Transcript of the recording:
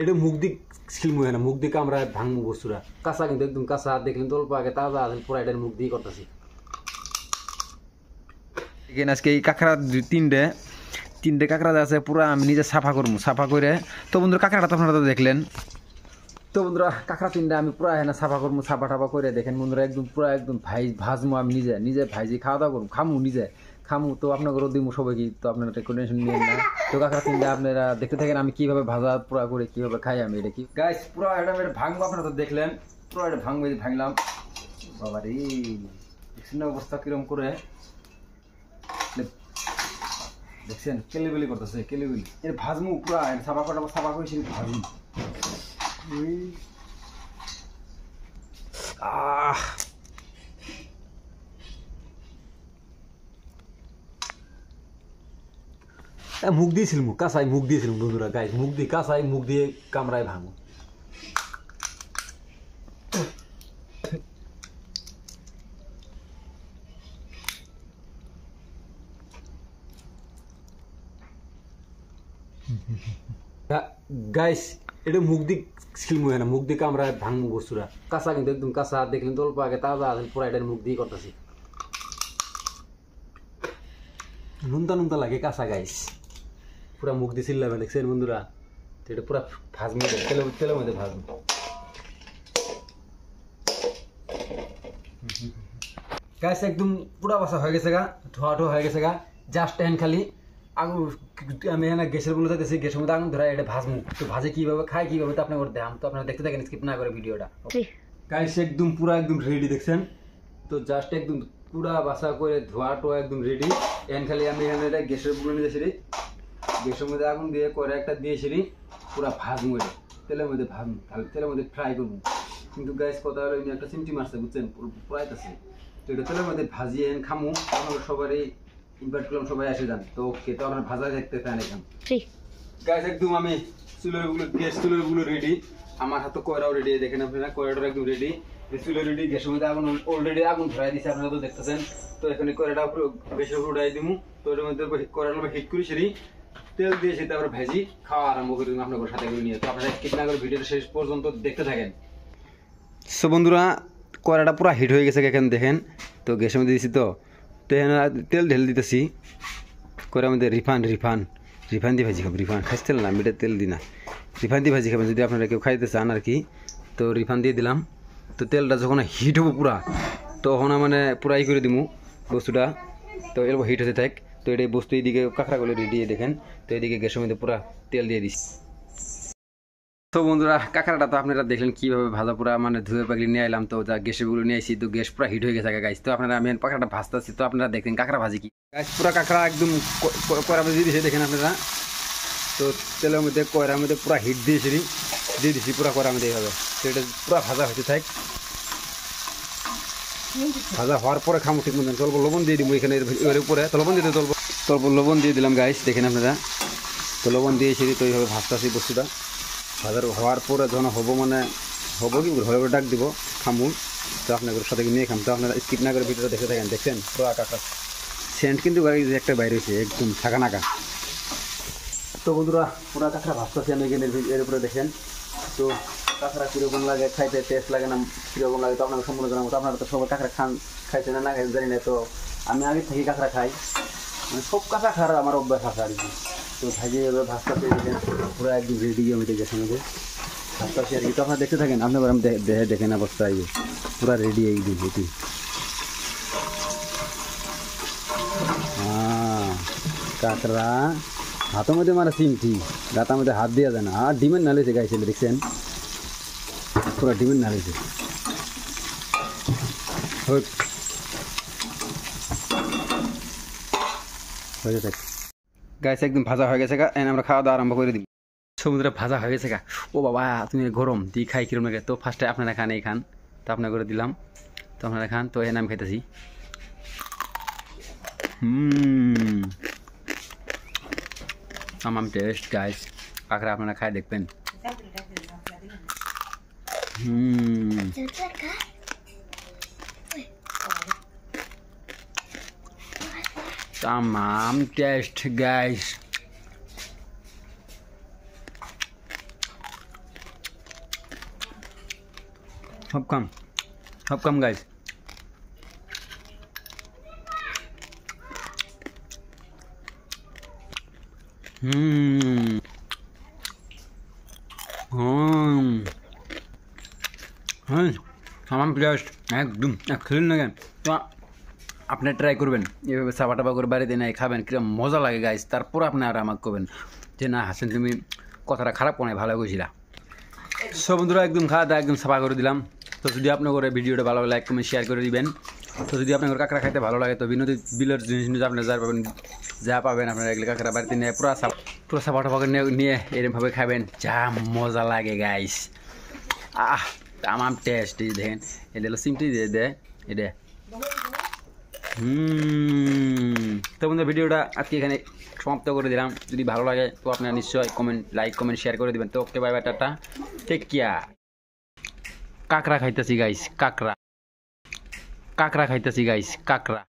এটা মুখ দিক ছিলমু না, মুখ দিকে আমরা ভাঙবো বস্তুরা কাঁচা, কিন্তু একদম কাঁচা দেখলেন তো অল্প আগে তাজা আছে, পুরো এটার মুখ দিয়ে করতেছি। আজকে এই কাঁকড়া তিনটে কাঁকড়া আছে পুরো আমি নিজে সাফা করবো, সাফা করে। তো বন্ধুরা কাঁকড়াটা তো আপনারা তো দেখলেন। তো বন্ধুরা কাঁকড়া তিনটে আমি পুরো এখানে সাফা করবো, সাফা টাফা করে দেখেন বন্ধুরা একদম পুরো একদম ভাজবো আমি নিজে ভাইজি খাওয়া দাওয়া করবো, খামু। তো আপনাকে দিব সবাই কি, তো আপনারা টেনশন নিয়েন না। তো কাঁকড়া তিনটে আপনারা দেখতে থাকেন আমি কিভাবে ভাজা পুরো করে কিভাবে খাই আমি। এটা কি গাইস পুরো এটা ভাঙবো, আপনারা তো দেখলেন পুরো এটা ভাঙলাম। বাবা রে দেখছেন অবস্থা কিরম করে, দেখছেন কেলিবেলি করতেছে, কেলিবেলি এর ভাজমু পুরা সাফা করে সে ভাজমু। মুখ দিয়েছিলাম, কাঁচাই মুখ দিয়েছিলাম বন্ধুরা, গাইস মুখ দিয়ে কাঁচাই মুখ দিয়ে কামড়ায় ভাঙো। গাইস এটা মুখ দিক ছিলমু না, মুখ দিয়ে কামড়ায় ভাঙবো বস্তুরা কাঁচা, কিন্তু একদম কাঁচা দেখলেন তো অল্প আগে তাজা আছে, পুরো এটার মুখ দিয়ে করতেছি। নুনতা লাগে কাঁচা গাইস, পুরা মুখ দিয়ে ছিললাম দেখছেন বন্ধুরা। তো এটা পুরা ভাজমু, তেলের মধ্যে ভাজমু। গাইস একদম পুরা বাসা হয়ে গেছে গা, ধোয়া হয়ে গেছে গা, জাস্ট এখন খালি আগুন আমি এখানে গ্যাসের বলে যাইতেছি, গ্যাসের মধ্যে আগুন ধরা এটা ভাজমু। তো ভাজে কিভাবে খাই কিভাবে তো আপনার দেখাম, তো আপনারা দেখতে থাকেন স্কিপ না করে ভিডিওটা। গাইস একদম পুরা একদম রেডি দেখছেন, তো জাস্ট একদম পুরা বাসা করে ধোয়া টোয়া একদম রেডি। এখন খালি আমি এখানে গ্যাসের বুলে নিয়েছি, গ্যাসের মধ্যে আগুন দিয়ে করে একটা দিয়েছি পুরা ভাজমু, এটা তেলের মধ্যে ভাজমু, তেলের মধ্যে ফ্রাই করবো। কিন্তু গাইস কথা হলো একটা চিমটি মারছে বুঝছেন, পুরাইতেছে। তো এটা তেলের মধ্যে ভাজিয়ে খামু, আমরা সবারই ইনভাইট করলাম, সবাই এসে যান। তো খেতে আপনার ভাজা দেখতে চান এখান গাইস একদম আমি চুলের গুলো রেডি, আমার হাতে কয়রাও রেডি, দেখেন আপনারা কয়রাটা একদম রেডি, চুলের রেডি, গ্যাসের মধ্যে আগুন অলরেডি আগুন ধরাই দিচ্ছে আপনারা তো দেখতেছেন। তো এখানে কয়রাটা গ্যাসের উপর উঠাই দিমু, তো এর মধ্যে কয়রাটা হিট করি সেটি তেল দিয়ে সেটা আমরা ভেজি খাওয়া আরম্ভ করি আপনাদের সাথে করে নিয়ে। তো আপনারা স্কিপ না করে ভিডিওটা শেষ পর্যন্ত দেখতে থাকেন। সো বন্ধুরা কয়রাটা পুরো হিট হয়ে গেছে এখানে দেখেন, তো গ্যাসের মধ্যে দিয়েছি, তো তেল ঢেলে দিতেছি কয়রার মধ্যে রিফাইন দিয়ে ভাজি খাবো, রিফাইন খাইতে না আমি তেল দিই না, রিফাইন দিয়ে ভাজি খাবেন যদি আপনারা কেউ খাইতে চান আর কি। তো রিফাইন দিয়ে দিলাম, তো তেলটা যখন হিট হবো পুরা, তখন মানে পুরা ই করে দিমু বস্তুটা, তো এরকম হিট হতে থাক। তো এটা বস্তু এইদিকে কাঁকড়াগুলো রেডি দেখেন, তো এইদিকে গ্যাসের মধ্যে পুরা তেল দিয়ে দিচ্ছি। তো বন্ধুরা কাঁকড়াটা তো আপনারা দেখলেন কীভাবে ভাজা পুরা মানে ধুয়ে পাগলি নিয়ে এলাম, তো যা গ্যাসেরগুলো নিয়ে আসি, তো গ্যাস পুরা হিট হয়ে গেছে গাইস। তো আপনারা আমি কাঁকড়াটা ভাজতেছি, তো আপনারা দেখেন কাঁকড়া ভাজি কি গাইস, পুরা কাঁকড়া একদম কয়রা ভাজি দিয়েছে দেখেন আপনারা। তো তেলের মধ্যে কয়রার মধ্যে পুরা হিট দিয়ে দিছি পুরা কয়রার মধ্যে এইভাবে, তো এটা পুরা ভাজা হতে থাক। ভাজা হওয়ার পরে খামো ঠিক মতন, চলবো লবণ দিয়ে দিব এখানে এর উপরে, তো লবণ দিতে লবণ দিয়ে দিলাম গাইস দেখেন আপনারা। তো লবণ দিয়েছি, তো এইভাবে ভাজতেছি বস্তুটা ভাজার হওয়ার পরে যখন হবো মানে হবো কি হয়ে ডাক দিব খামু। তো আপনাদের সাথে নিয়ে খাম, তো আপনারা স্কিপ না করে ভিডিওটা দেখে থাকেন। দেখছেন পুরো কাঁকড়া সেন্ট কিন্তু একটা বাইরে হয়েছে একদম ছাকা নাকা। তো বন্ধুরা পুরা কাঁকড়া ভাজতেছি আমি এখানে এর উপরে দেখেন। তো কাঁকড়া কীরকম লাগে খাইতে, টেস্ট লাগে না কীরকম লাগে, তো আপনাকে সম্পূর্ণ জানাবো। তো আপনারা তো সবাই কাঁকড়া খাইছে না খাইতে জানি না, তো আমি আগে থেকে কাঁকড়া খাই, মানে সব কাঁকড়া খাওয়ার আমার অভ্যাস আছে আর কি। তো ভাজিয়ে ভাজতে দেখেন পুরো একদম রেডি জমিতে গেছে আমাদের ভাজতে আর কি। তো আপনারা দেখতে থাকেন, আপনার আমি দেখেন অবস্থা পুরো রেডি এই দিকে। হ্যাঁ কাঁকড়া হাতের মধ্যে মারা চিমটি, গাতার মধ্যে হাত দেওয়া যায় না, আর ডিমের নালেছে গাইছিল দেখছেন পুরো ডিমের নালেছে। গাইছে একদম ভাজা হয়ে গেছে গা, আমরা খাওয়া দাওয়া আরম্ভ করে দিব। সমুদ্রে ভাজা হয়ে গেছে গা, ও বাবা তুমি গরম দি খাই কিরম লাগে। তো ফার্স্টে আপনারা খান, এই খান, তো আপনার করে দিলাম, তো আপনারা খান। তো এখানে আমি খাইতেছি, আমার টেস্ট গাইস, কাঁকড়া আপনারা খাই দেখবেন। tamam test guys. সব কাম গাইস। হ্যাঁ আমার টেস্ট একদম খেলেন না কেন তো আপনি ট্রাই করবেন এভাবে চাপা টাপা করে বাড়িতে নাই খাবেন কিরকম মজা লাগে গাইস। তারপর আপনি আর আমাকে করবেন যে না হাসেন তুমি কথাটা খারাপ কোনো ভালো কইছিলা। সব বন্ধুরা একদম খাওয়া দাওয়া একদম সাফা করে দিলাম। তো যদি আপনার করে ভিডিওটা ভালো লাগে লাইক কমেন্ট শেয়ার করে দিবেন। তো যদি আপনার কাঁকড়া খাইতে ভালো লাগে তো বিলের জিনিস আপনি যা পাবেন আপনার এগুলো কাঁকড়া বাড়িতে নিয়ে পুরো সাফা টাফা করে নিয়ে এরকমভাবে খাবেন যা মজা লাগে গাইস। তামাম টেস্ট এই দেখেন এটা হলো সিমটি দিয়ে দেয় এটা। তো বন্ধু ভিডিওটা আজকে এখানে সমাপ্ত করে দিলাম। যদি ভালো লাগে তো আপনারা নিশ্চয়ই লাইক কমেন্ট শেয়ার করে দিবেন। তো okay bye bye tata take care. কাঁকড়া খাইতেছি গাইস কাঁকড়া খাইতেছি গাইস কাঁকড়া।